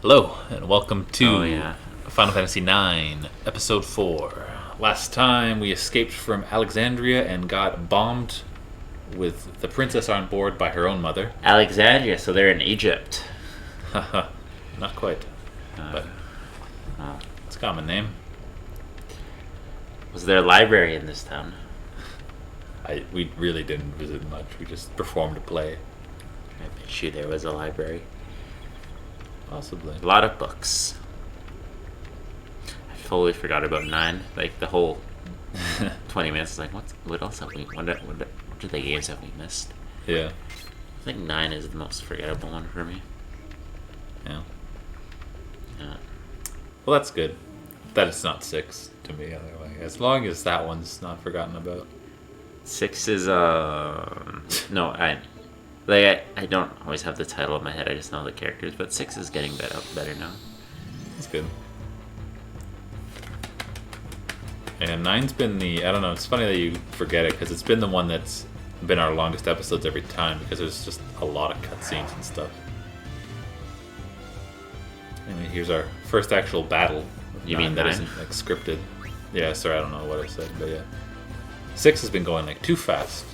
Hello, and welcome to Oh yeah. Final Fantasy IX, Episode 4. Last time we escaped from Alexandria and got bombed with the princess on board by her own mother. Alexandria, so they're in Egypt. Haha, not quite, but Oh. it's a common name. Was there a library in this town? We really didn't visit much, we just performed a play. I bet you there was a library. Possibly. A lot of books. I fully forgot about 9. Like the whole 20 minutes. Like what else have we? What other games have we missed? Yeah, I think 9 is the most forgettable one for me. yeah. Yeah. Well, that's good. That it's not 6 to me, anyway. As long as that one's not forgotten about. 6 is no, I don't always have the title in my head. I just know the characters, but 6 is getting better now. That's good. And 9's been I don't know, it's funny that you forget it, because it's been the one that's been our longest episodes every time, because there's just a lot of cutscenes and stuff. Anyway, here's our first actual battle. You mean that 9? isn't like scripted. Yeah, sorry, I don't know what I said, but yeah. 6 has been going like too fast.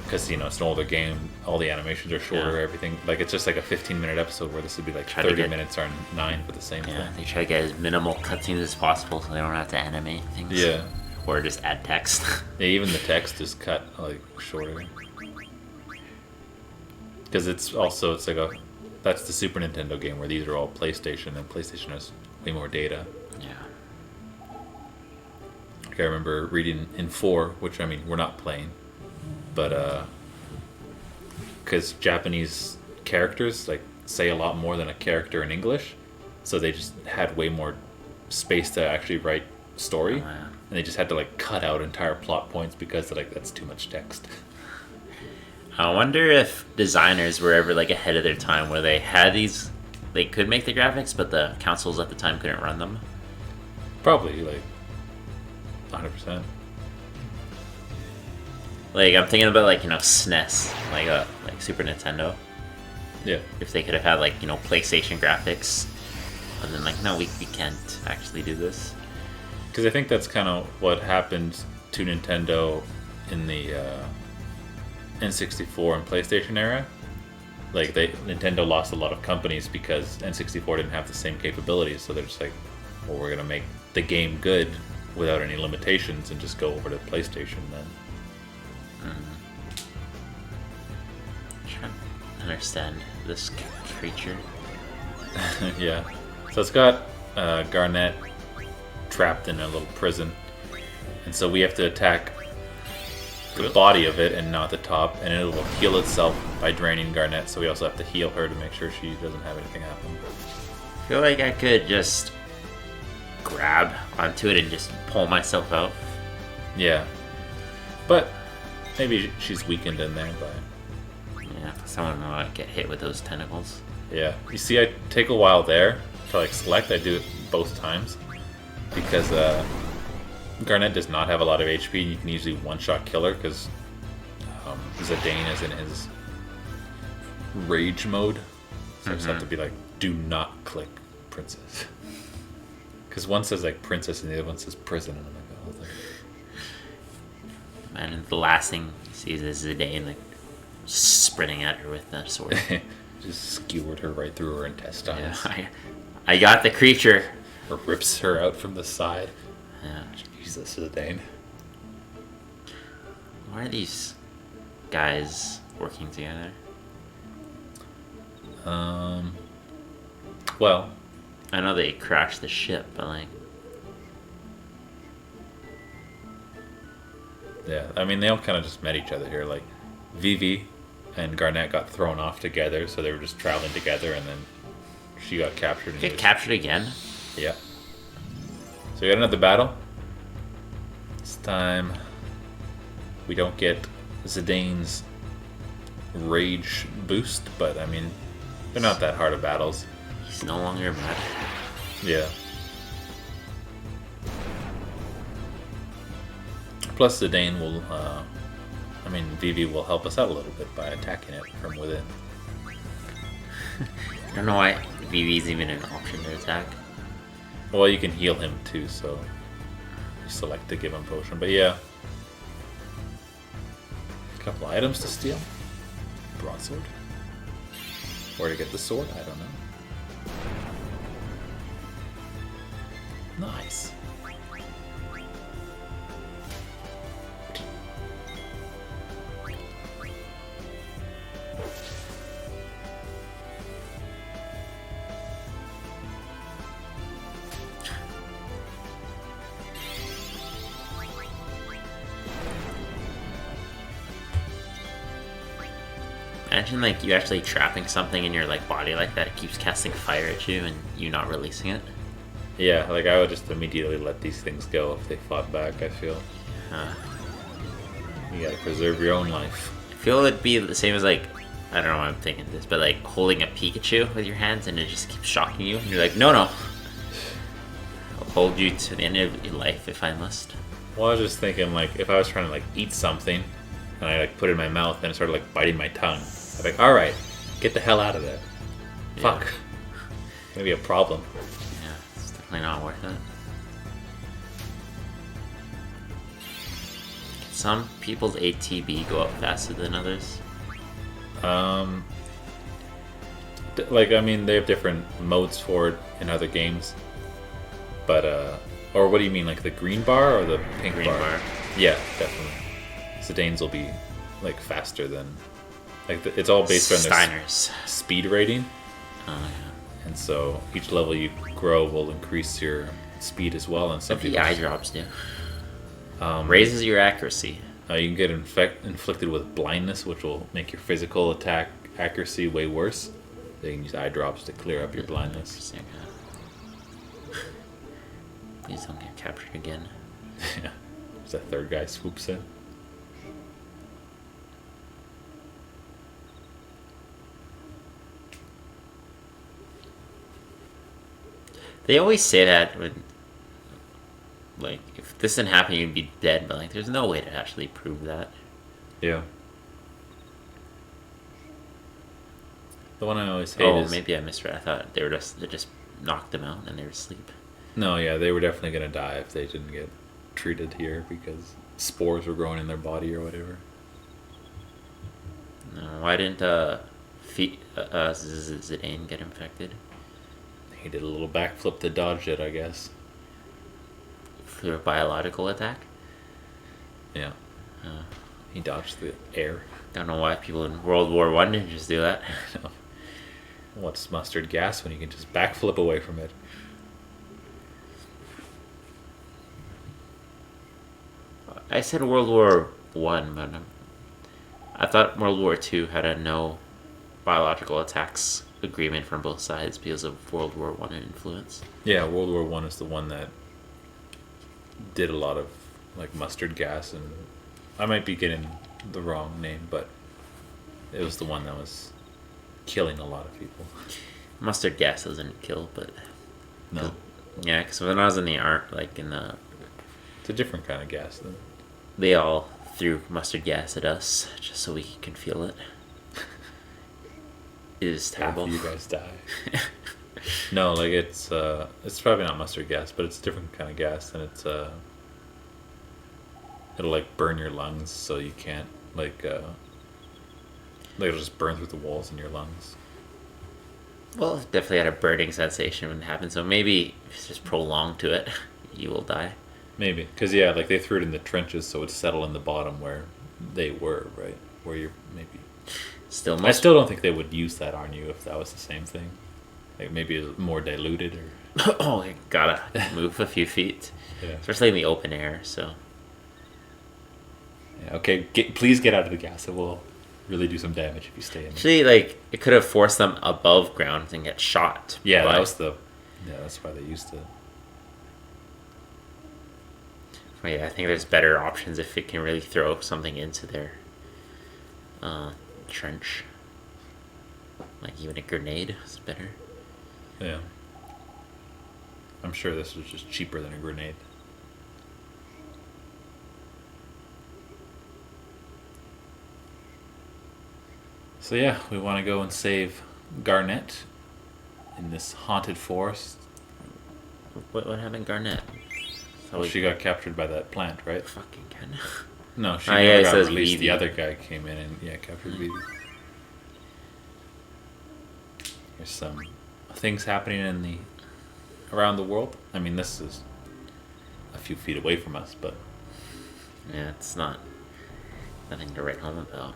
Because, it's an older game, all the animations are shorter, Yeah. everything. Like, it's just like a 15-minute episode where this would be like Try to 30 get- minutes or 9 for the same Yeah, thing. they try to get as minimal cutscenes as possible so they don't have to animate things. Yeah. Or just add text. Yeah, even the text is cut like shorter. Because it's like that's the Super Nintendo game where these are all PlayStation, and PlayStation has way more data. Yeah. Like I remember reading in 4, which I mean we're not playing, but because Japanese characters like say a lot more than a character in English, so they just had way more space to actually write story, Oh, yeah. and they just had to like cut out entire plot points because that's too much text. I wonder if designers were ever like ahead of their time where they had these, they could make the graphics, but the consoles at the time couldn't run them. Probably like 100%. Like I'm thinking about like SNES, like Super Nintendo. Yeah. If they could have had like PlayStation graphics, and then like no, we can't actually do this. Because I think that's kind of what happened to Nintendo in the N64 and PlayStation era. Like Nintendo lost a lot of companies because N64 didn't have the same capabilities, so they're just like, well, we're gonna make the game good without any limitations and just go over to PlayStation then. Trying to understand this creature. Yeah. So it's got Garnet trapped in a little prison, and so we have to attack the body of it and not the top, and it will heal itself by draining Garnet, so we also have to heal her to make sure she doesn't have anything happen. I feel like I could just grab onto it and just pull myself out. Yeah. But maybe she's weakened in there by... Yeah, someone might get hit with those tentacles. Yeah. You see, I take a while there to like select. I do it both times because Garnet does not have a lot of HP, and you can usually one-shot kill her because Zidane is in his rage mode. So I just have to be like, do not click princess. Because one says like princess and the other one says prison, and I'm like, oh, And the last thing he sees is Zidane like sprinting at her with that sword. just skewered her right through her Yeah, intestines. I got the creature. Or rips her out from the side. Yeah. Jesus, Zidane. Why are these guys working together? Well, I know they crashed the ship, but like, yeah. I mean, they all kind of just met each other here. Like, Vivi and Garnet got thrown off together, so they were just traveling together, and then she got captured. And get captured again. Yeah. So we got another battle. This time, we don't get Zidane's rage boost, but I mean, they're not that hard of battles. He's no longer mad. Yeah. Plus, Zidane will, Vivi will help us out a little bit by attacking it from within. I don't know why VV's even an option to attack. Well, you can heal him too, so you select to give him potion. But yeah, a couple items to steal. Broadsword. Where to get the sword? I don't know. Nice. Imagine like you actually trapping something in your like body like that. It keeps casting fire at you and you not releasing it. Yeah, like I would just immediately let these things go if they fought back, I feel. You gotta preserve your own life. I feel it'd be the same as like, I don't know why I'm thinking this, but like holding a Pikachu with your hands and it just keeps shocking you. And you're like, no. I'll hold you to the end of your life if I must. Well, I was just thinking, like, if I was trying to, like, eat something, and I, like, put it in my mouth, and it started, like, biting my tongue, I'd be like, alright, get the hell out of there. Yeah. Fuck. Gonna be a problem. Yeah, it's definitely not worth it. Can some people's ATB go up faster than others? Like, I mean, they have different modes for it in other games. But, or what do you mean, like the green bar or the pink Green bar. Yeah, definitely. Zidane's will be, like, faster than... Like, it's all based on their Steiner's. speed rating. Oh, yeah. And so each level you grow will increase your speed as well. And some What the people, eye drops do? Raises your accuracy. you can get inflicted with blindness, which will make your physical attack accuracy way worse. So you can use eye drops to clear up your blindness. Interesting, yeah. Please don't get captured again. Yeah. As that third guy swoops in. They always say that when, like, if this didn't happen, you'd be dead. But like, there's no way to actually prove that. Yeah. The one I always hate Oh, is... maybe I misread. I thought they just knocked them out and they were asleep. No, yeah, they were definitely going to die if they didn't get treated here because spores were growing in their body or whatever. No, why didn't Zidane get infected? He did a little backflip to dodge it, I guess. Through a biological attack? Yeah. Uh, He dodged the air. don't know why people in World War One didn't just do that. What's mustard gas when you can just backflip away from it? I said World War One, but I thought World War Two had a no biological attacks agreement from both sides because of World War One influence. Yeah, World War One is the one that did a lot of like mustard gas, and I might be getting the wrong name, but it was the one that was killing a lot of people. Mustard gas doesn't kill, but No, yeah, because when I was in the art, like in the, it's a different kind of gas then. they all threw mustard gas at us just so we can feel it. It is terrible. After you guys die. No, like it's probably not mustard gas, but it's a different kind of gas, and it's it'll like burn your lungs, so you can't like it'll just burn through the walls in your lungs. Well, it definitely had a burning sensation when it happened, so maybe if it's just prolonged to it, you will die. Maybe, because yeah, like they threw it in the trenches, so it'd settle in the bottom where they were, right? Where you're maybe. Still, I still don't think they would use that on you if that was the same thing. Like maybe it's more diluted or. oh, you gotta move a few feet, Yeah. especially in the open air. So Yeah. Okay. Please get out of the gas. It will really do some damage if you stay in there. actually, like it could have forced them above ground and get shot. Yeah, by- that was the. Yeah, that's why they used it. Yeah, I think there's better options if it can really throw something into their trench. Like even a grenade is better. Yeah. I'm sure this was just cheaper than a grenade. So yeah, we want to go and save Garnet. in this haunted forest. What happened, Garnet? Well, she got captured by that plant, right? Fucking Ken. No, she Ah, never yeah, it got says released. Vivi. The other guy came in and captured Vivi. There's some things happening in the around the world. I mean, this is a few feet away from us, but Yeah, it's not nothing to write home about.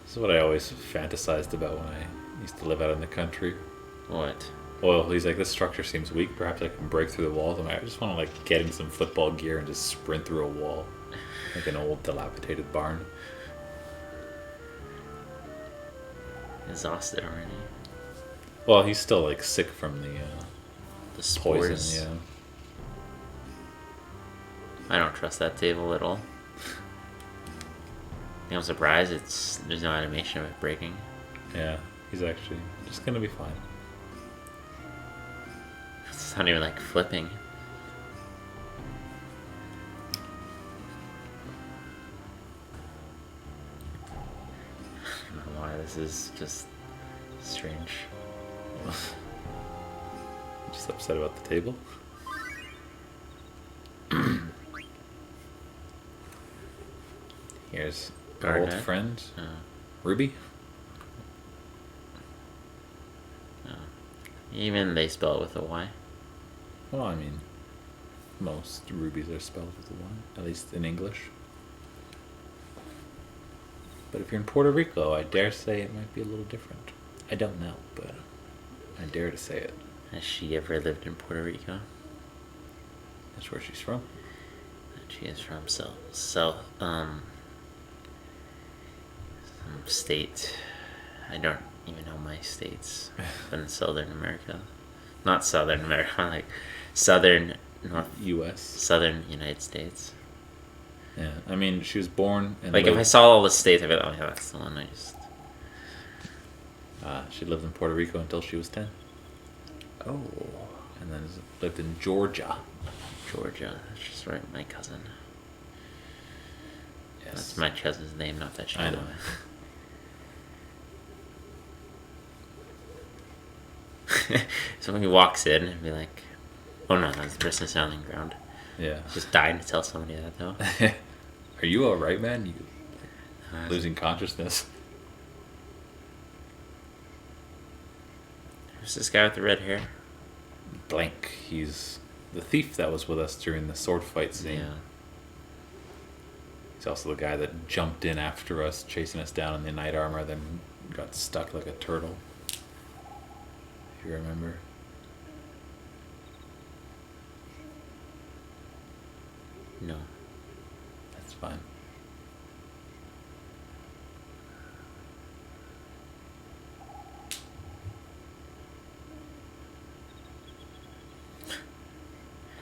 this is what I always fantasized about when I used to live out in the country. What? Well, he's like, this structure seems weak. Perhaps I can break through the walls. I just want to like get in some football gear and just sprint through a wall, like an old dilapidated barn. Exhausted already. Well, he's still like sick from the The spores. poison. Yeah. I don't trust that table at all. I'm surprised there's no animation of it breaking. Yeah, he's actually just gonna be fine. It's not even like flipping. I don't know why this is just strange. Just upset about the table. Here's our old Garnet. friend, Oh, Ruby. oh. Even they spell it with a Y. Well, I mean, most rubies are spelled with a Y, at least in English. But if you're in Puerto Rico, I dare say it might be a little different. I don't know, but I dare to say it. Has she ever lived in Puerto Rico? That's where she's from. She is from some state. I don't even know my states. In Southern America, not Southern America, like Southern U.S. Southern United States. Yeah, I mean, she was born and Like if I saw all the states, I'd be like, oh yeah, that's the one. I just she lived in Puerto Rico until she was 10. oh And then lived in Georgia. Georgia. That's just right, my cousin. Yes. That's my cousin's name, not that she. I know. So when he walks in and be like, oh no, that's the person sounding ground. Yeah. Just dying to tell somebody that though. Are you alright, man? You Uh, losing consciousness? Who's this guy with the red hair? Blank. He's the thief that was with us during the sword fight scene. Yeah. He's also the guy that jumped in after us, chasing us down in the knight armor, then got stuck like a turtle. If you remember. No. That's fine.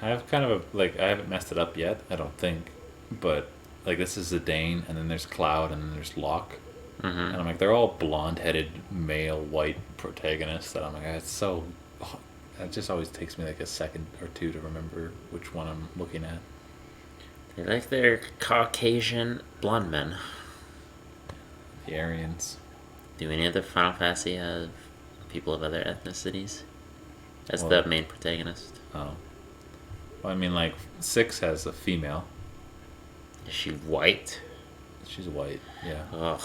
I have kind of a, like, I haven't messed it up yet, I don't think. But, like, this is Zidane, and then there's Cloud, and then there's Locke. And Mm-hmm. I'm like, they're all blonde-headed, male, white protagonists that I'm like, it's so... It just always takes me like a second or two to remember which one I'm looking at. They like their Caucasian blonde men. The Aryans. Do any of the Final Fantasy have people of other ethnicities as Well- the main protagonist? Oh. Well, I mean, like, 6 has a female. Is she white? She's white, yeah. Ugh.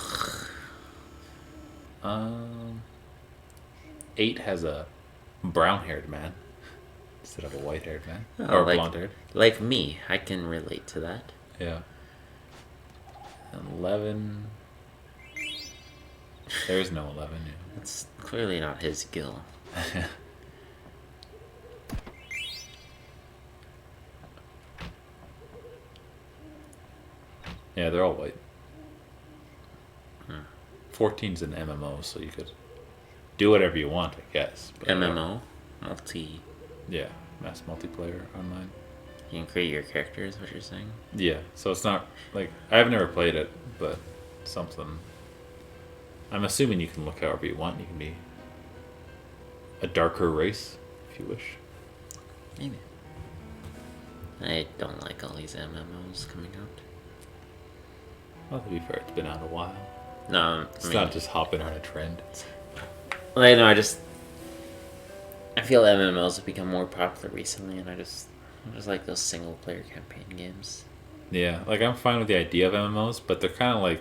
8 has a brown-haired man instead of a white-haired man. Oh, or like- blonde-haired. Like me, I can relate to that. Yeah. And 11... There's no 11, It's clearly not his Gil. yeah. Yeah, they're all white. 14's an MMO, so you could do whatever you want, I guess. But, MMO, multi. Yeah, mass multiplayer online. You can create your character, is what you're saying? Yeah, so it's not like I've never played it, but something. I'm assuming you can look however you want. You can be a darker race if you wish. Maybe. I don't like all these MMOs coming out. Well, to be fair, it's been out a while. No, It's I mean, not just hopping on a trend. I know. I feel MMOs have become more popular recently, and I just like those single player campaign games. Yeah, like I'm fine with the idea of MMOs, but they're kind of like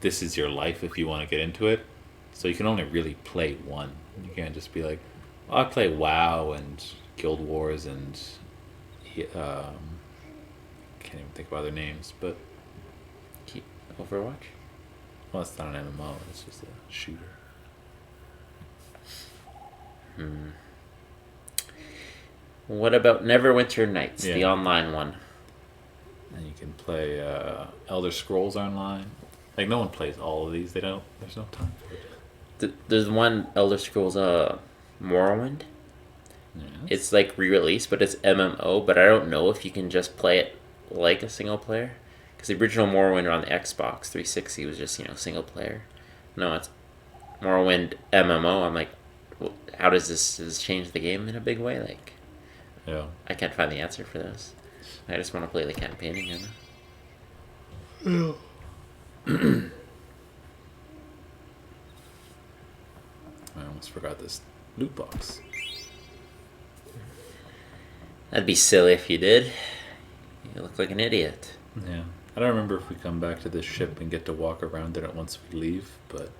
this is your life if you want to get into it. So you can only really play one. You can't just be like, oh, I play WoW and Guild Wars and can't even think of other names, but Keep Overwatch. well, it's not an MMO. It's just a shooter. What about Neverwinter Nights, the Yeah. online one? And you can play Elder Scrolls Online. Like no one plays all of these. They don't. There's no time for it. There's one Elder Scrolls Morrowind. Yeah. It's like re-released, but it's MMO. But I don't know if you can just play it like a single player, because the original Morrowind on the Xbox 360 was just single player. No, it's Morrowind MMO. I'm like, how does this change the game in a big way? Like, Yeah. I can't find the answer for this. I just want to play the campaign again. I almost forgot this loot box. That'd be silly if you did. You look like an idiot. Yeah. I don't remember if we come back to this ship and get to walk around in it once we leave, but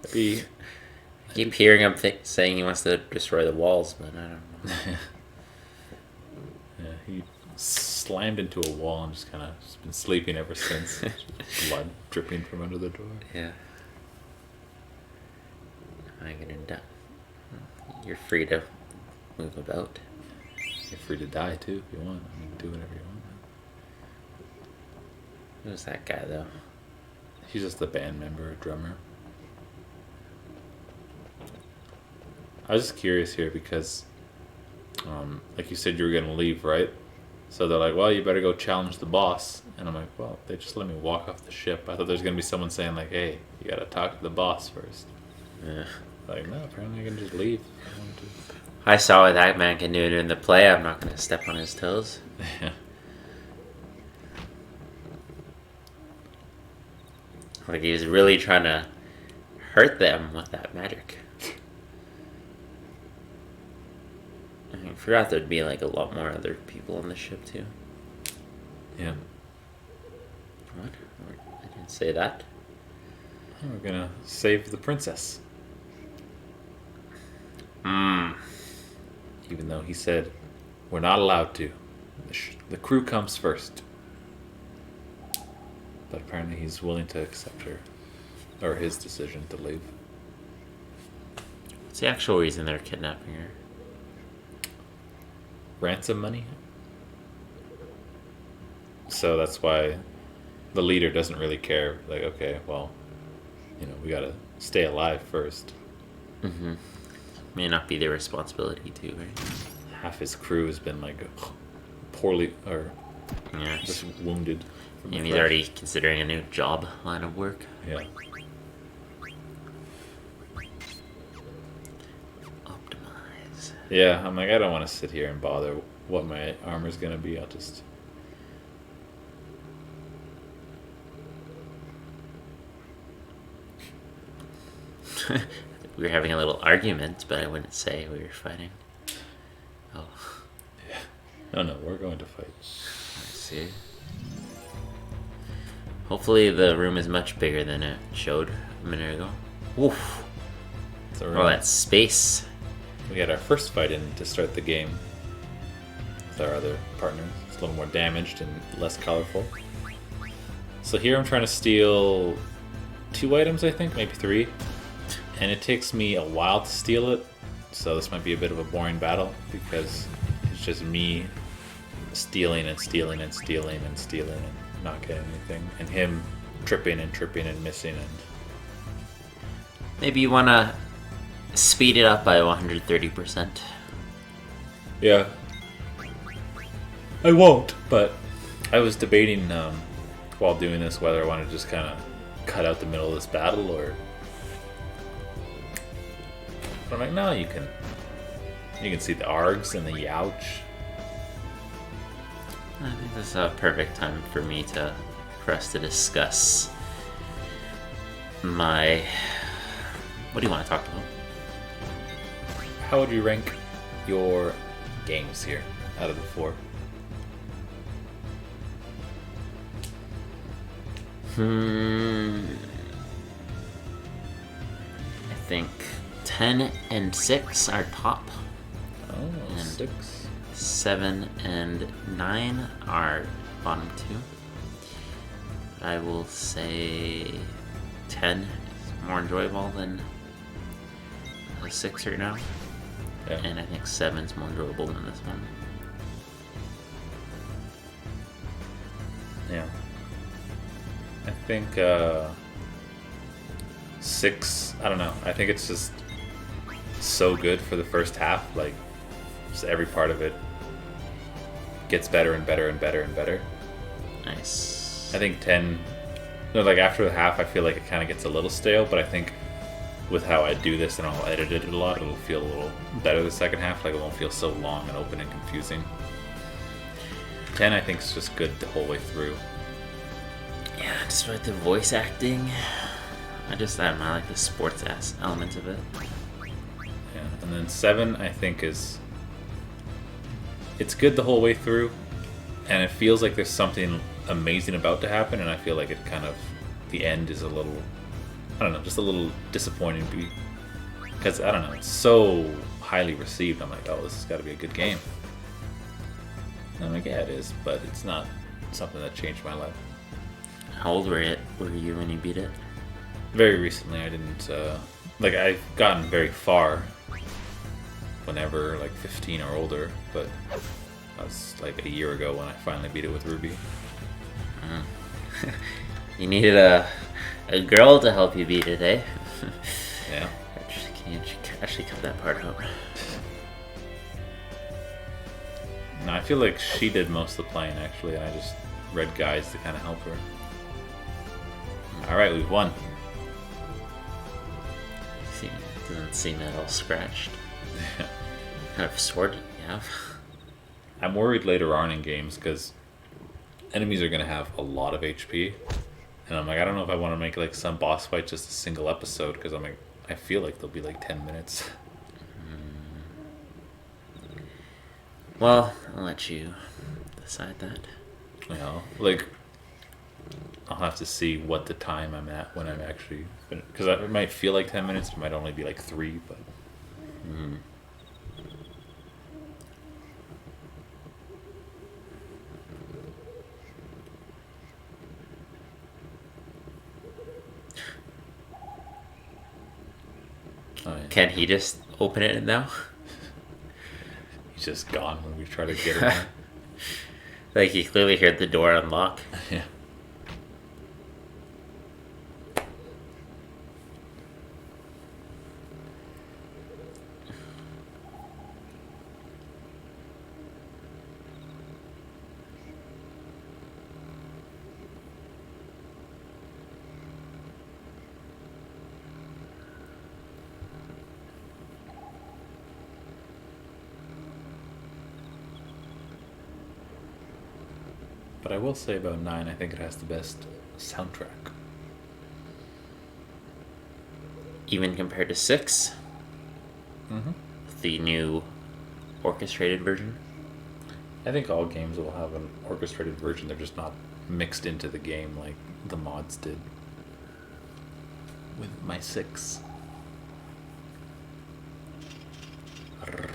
it'd be I keep hearing him saying he wants to destroy the walls, but I don't know. yeah, he slammed into a wall and just kind of been sleeping ever since. Blood dripping from under the door. Yeah. I'm gonna die. You're free to move about. You're free to die too if you want. I mean, do whatever you want. Who's that guy though? He's just the band member, drummer. I was just curious here because, like you said, you were gonna leave, right? So they're like, "Well, you better go challenge the boss." And I'm like, "Well, they just let me walk off the ship. I thought there's gonna be someone saying like, hey, you gotta talk to the boss first." Yeah. Like, no, apparently I can just leave. If I want to. I saw what that man can do in the play. I'm not gonna step on his toes. Yeah. Like he was really trying to hurt them with that magic. I forgot there'd be like a lot more other people on the ship too. Yeah. What? I didn't say that. We're gonna save the princess. Even though he said we're not allowed to. The crew comes first. But apparently he's willing to accept her, or his decision to leave. What's the actual reason they're kidnapping her? Ransom money. So that's why the leader doesn't really care. Like, okay, well, we gotta stay alive first. Mm-hmm. May not be their responsibility too, right? Half his crew has been like poorly or Yeah. just wounded. Yeah, he's already considering a new job line of work. Yeah. Optimize. Yeah, I'm like, I don't want to sit here and bother what my armor's gonna be. I'll just. We were having a little argument, but I wouldn't say we were fighting. Oh, Oh no, we're going to fight. I see. Hopefully the room is much bigger than it showed a minute ago. Oof. So All that space. we got our first fight in to start the game with our other partner. It's a little more damaged and less colorful. So here I'm trying to steal 2 items, I think, maybe 3. And it takes me a while to steal it. So this might be a bit of a boring battle because it's just me stealing and stealing and stealing and stealing and not getting anything. And him tripping and missing and Maybe you want to speed it up by 130%. yeah. I won't. But I was debating while doing this whether I want to just kind of cut out the middle of this battle or. But I'm like, no, you can see the args and the youch. I think this is a perfect time for us to discuss my. What do you want to talk about? how would you rank your games here out of the 4? I think 10 and 6 are top. Oh, And 6. 7 and 9 are bottom 2. I will say 10 is more enjoyable than 6 right now. Yeah. And I think 7 is more enjoyable than this one. Yeah. I think 6, I don't know. I think it's just so good for the first half. Like, just every part of it gets better and better and better and better. Nice. I think 10, no, like after the half, I feel like it kind of gets a little stale, but I think with how I do this and I'll edit it a lot, it'll feel a little better the second half. Like, it won't feel so long and open and confusing. 10, I think, is just good the whole way through. Yeah, despite the voice acting, I like the sports ass element of it. Yeah, and then 7, I think, it's good the whole way through, and it feels like there's something amazing about to happen, and I feel like it kind of, the end is a little, I don't know, just a little disappointing, because, I don't know, it's so highly received. I'm like, oh, this has got to be a good game. And I'm like, yeah, it is, but it's not something that changed my life. How old were you when you beat it? Very recently, I didn't, like, I've gotten very far whenever, like, 15 or older, but that was like a year ago when I finally beat it with Ruby. You needed a girl to help you beat it, eh? Yeah. Can you actually cut that part out? No, I feel like she did most of the playing, actually, and I just read guides to kind of help her. Alright, we've won. See, doesn't seem at all scratched. What kind of sword do you have? I'm worried later on in games because enemies are going to have a lot of HP. And I'm like, I don't know if I want to make like some boss fight just a single episode, because I'm like, I feel like they'll be like 10 minutes. Well, I'll let you decide that. You know, like, I'll have to see what the time I'm at when I'm actually, because it might feel like 10 minutes, it might only be like 3, but. Oh, yeah. Can he just open it now? He's just gone when we try to get him. Like, he clearly heard the door unlock. Yeah. But I will say about 9, I think it has the best soundtrack. Even compared to 6? Mm-hmm. The new orchestrated version? I think all games will have an orchestrated version. They're just not mixed into the game like the mods did with my 6.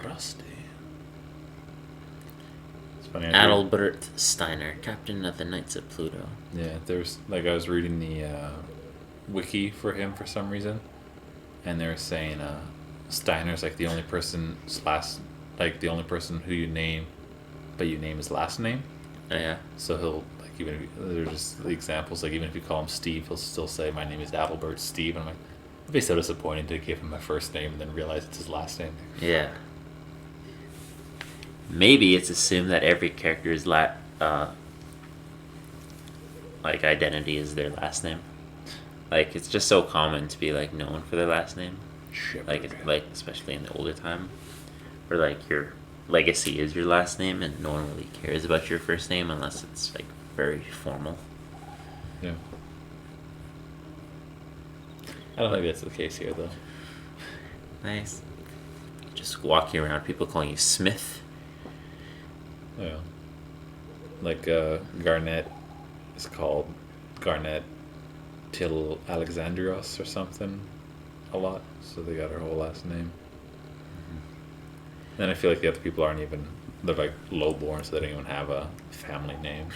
Rusty. It's funny. Adalbert Steiner, captain of the Knights of Pluto. Yeah, there's like, I was reading the wiki for him for some reason, and they were saying Steiner's like the only person the only person who you name, but you name his last name. Oh, yeah. So he'll, like, even if there's just the examples, like, even if you call him Steve, he'll still say, my name is Adalbert Steve. And I'm like, it'd be so disappointing to give him my first name and then realize it's his last name. Yeah. Maybe it's assumed that every character's identity is their last name. Like, it's just so common to be like known for their last name. Like especially in the older time, where like your legacy is your last name, and no one really cares about your first name unless it's like very formal. Yeah. I don't think that's the case here, though. Nice. just walking around, people calling you Smith. Yeah. Like Garnet is called Garnet Till Alexandrios or something a lot, so they got her whole last name. Then I feel like the other people aren't even, they're like lowborn, so they don't even have a family name.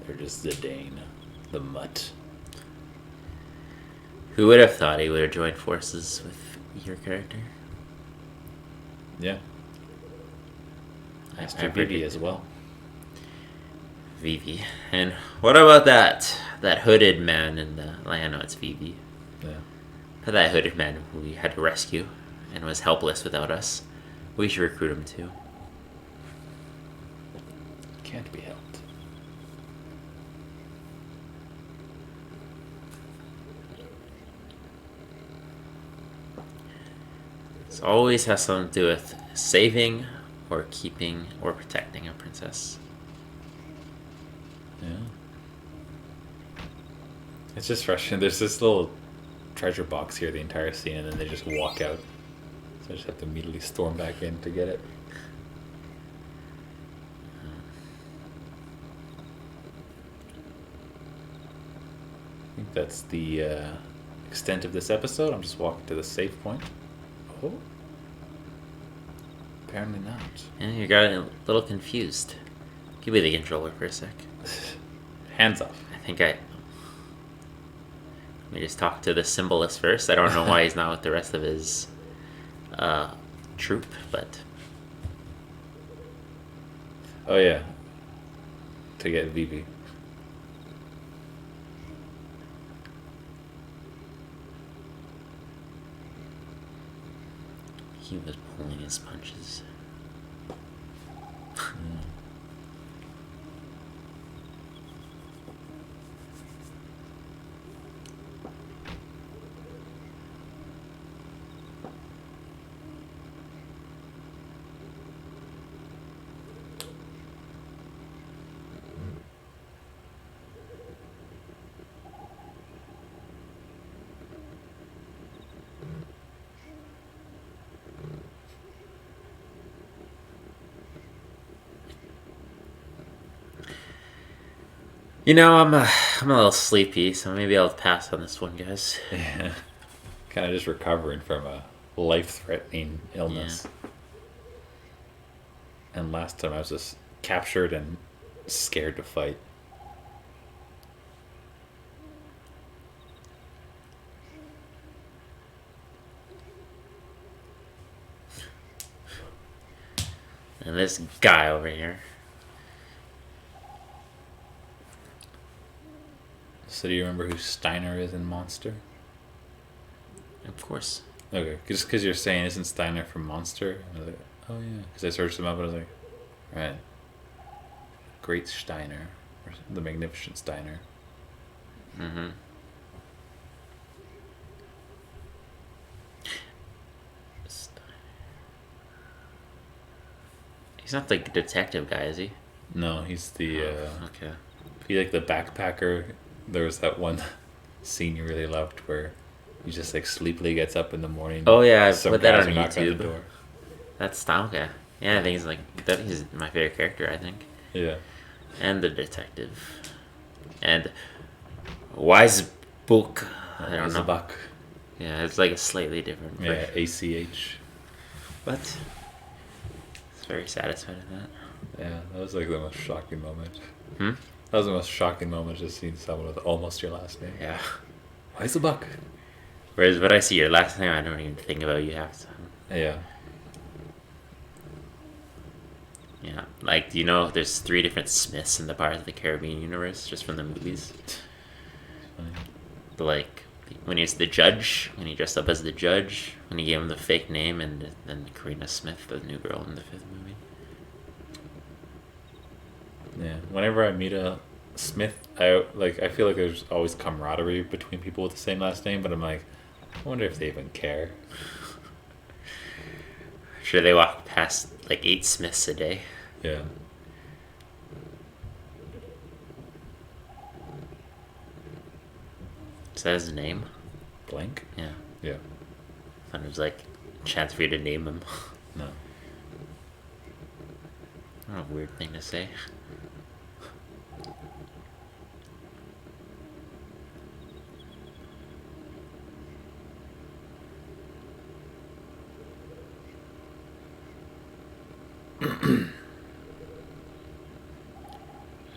They're just Zidane, the Mutt. Who would have thought he would have joined forces with your character? Yeah. I Master Vivi as well. Vivi. And what about that hooded man in the... Like, I know it's Vivi. Yeah. But that hooded man who we had to rescue and was helpless without us. We should recruit him too. Can't be helped. This always has something to do with saving or keeping or protecting a princess. Yeah. It's just frustrating. There's this little treasure box here the entire scene, and then they just walk out. So I just have to immediately storm back in to get it. I think that's the extent of this episode. I'm just walking to the safe point. Oh. Apparently not. Yeah, you got a little confused. Give me the controller for a sec. Hands off. I think Let me just talk to the symbolist first. I don't know why he's not with the rest of his troop, but... Oh yeah. To get Vivi. He was pulling his punches. You know, I'm a little sleepy, so maybe I'll pass on this one, guys. Yeah. Kind of just recovering from a life-threatening illness. Yeah. And last time I was just captured and scared to fight. And this guy over here. So do you remember who Steiner is in Monster? Of course. Okay, just because you're saying isn't Steiner from Monster? I was like, oh yeah. Because I searched him up and I was like, right. Great Steiner. Or the Magnificent Steiner. Mm-hmm. He's not the detective guy, is he? No, he's the... okay. He's like the backpacker. There was that one scene you really loved where he just like sleepily gets up in the morning. Oh yeah, I some put that guys on are knocking YouTube. the door. That's okay. Yeah, I think he's he's my favorite character, I think. Yeah. And the detective. And Wise Book. I don't know. Buck. Yeah, it's like a slightly different Yeah, version. ACH. But it's very satisfied with that. Yeah, that was like the most shocking moment. Hmm? That was the most shocking moment, just seeing someone with almost your last name. Yeah. Why's the buck? Whereas when I see your last name, I don't even think about you half the time. Yeah. Yeah. Like, do you know there's 3 different Smiths in the Pirates of the Caribbean universe, just from the movies? Funny. Like, when he's the judge, when he dressed up as the judge, when he gave him the fake name, and then Karina Smith, the new girl in the 5th movie. Yeah. Whenever I meet a Smith, I feel like there's always camaraderie between people with the same last name, but I'm like, I wonder if they even care. Sure, they walk past like 8 Smiths a day. Yeah. Is that his name? Blank? Yeah. Yeah. I thought it was like chance for you to name them. No. What a weird thing to say.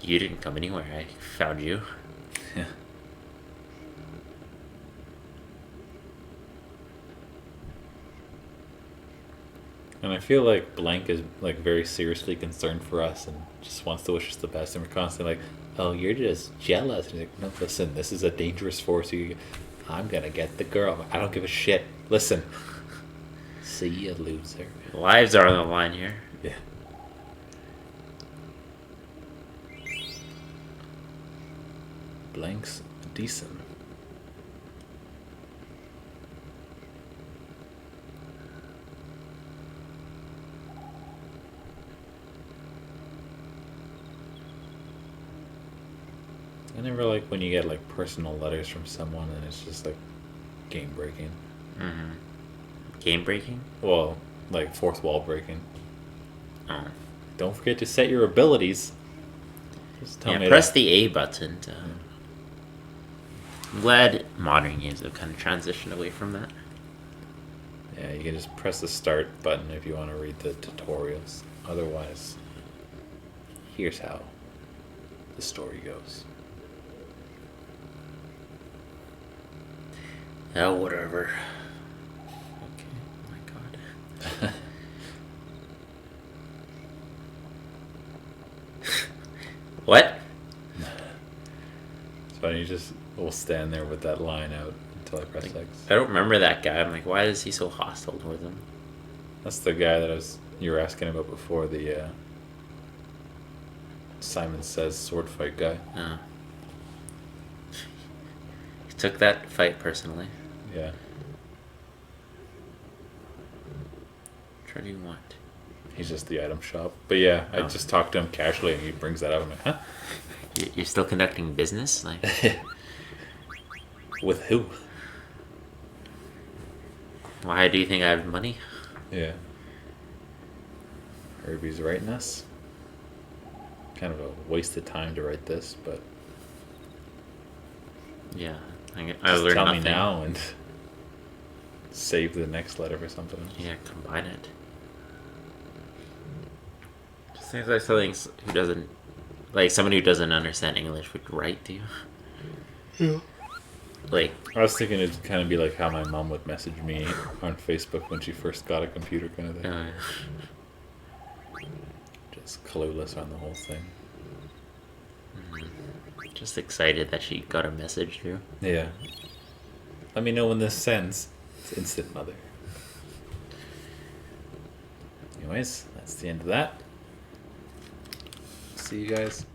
You didn't come anywhere. I found you. Yeah. And I feel like Blank is like very seriously concerned for us and just wants to wish us the best. And we're constantly like, "Oh, you're just jealous." And he's like, "No, listen, this is a dangerous force. I'm gonna get the girl. I'm like, I don't give a shit. Listen, see you, loser." Lives are on the line here. Yeah. Blank's decent. I never like when you get like personal letters from someone and it's just like game breaking. Mm-hmm. Game breaking? Well, like fourth wall breaking. Oh. Don't forget to set your abilities. Just tell me press that. the A button. I'm glad modern games have kind of transitioned away from that. Yeah, you can just press the start button if you want to read the tutorials. Otherwise, here's how the story goes. Oh, whatever. Okay, oh my god. What? It's funny, you just will stand there with that line out until I press X. I don't remember that guy. I'm like, why is he so hostile towards him? That's the guy that you were asking about before, the Simon Says sword fight guy. Oh. He took that fight personally. Yeah. Which one do you want? He's just the item shop. But yeah, I Oh. just talked to him casually and he brings that up. I'm like, huh? You're still conducting business? Like, With who? why do you think I have money? Yeah. Herbie's writing us. Kind of a waste of time to write this, but Yeah, I just learned tell nothing. me now and save the next letter for something else. Yeah, combine it. Just seems like something who doesn't, like someone who doesn't understand English would write to you. Yeah. Like, I was thinking it'd kind of be like how my mom would message me on Facebook when she first got a computer, kind of thing. Just clueless on the whole thing. just excited that she got a message through. Yeah. Let me know when this sends. It's instant mother. Anyways, that's the end of that. See you guys.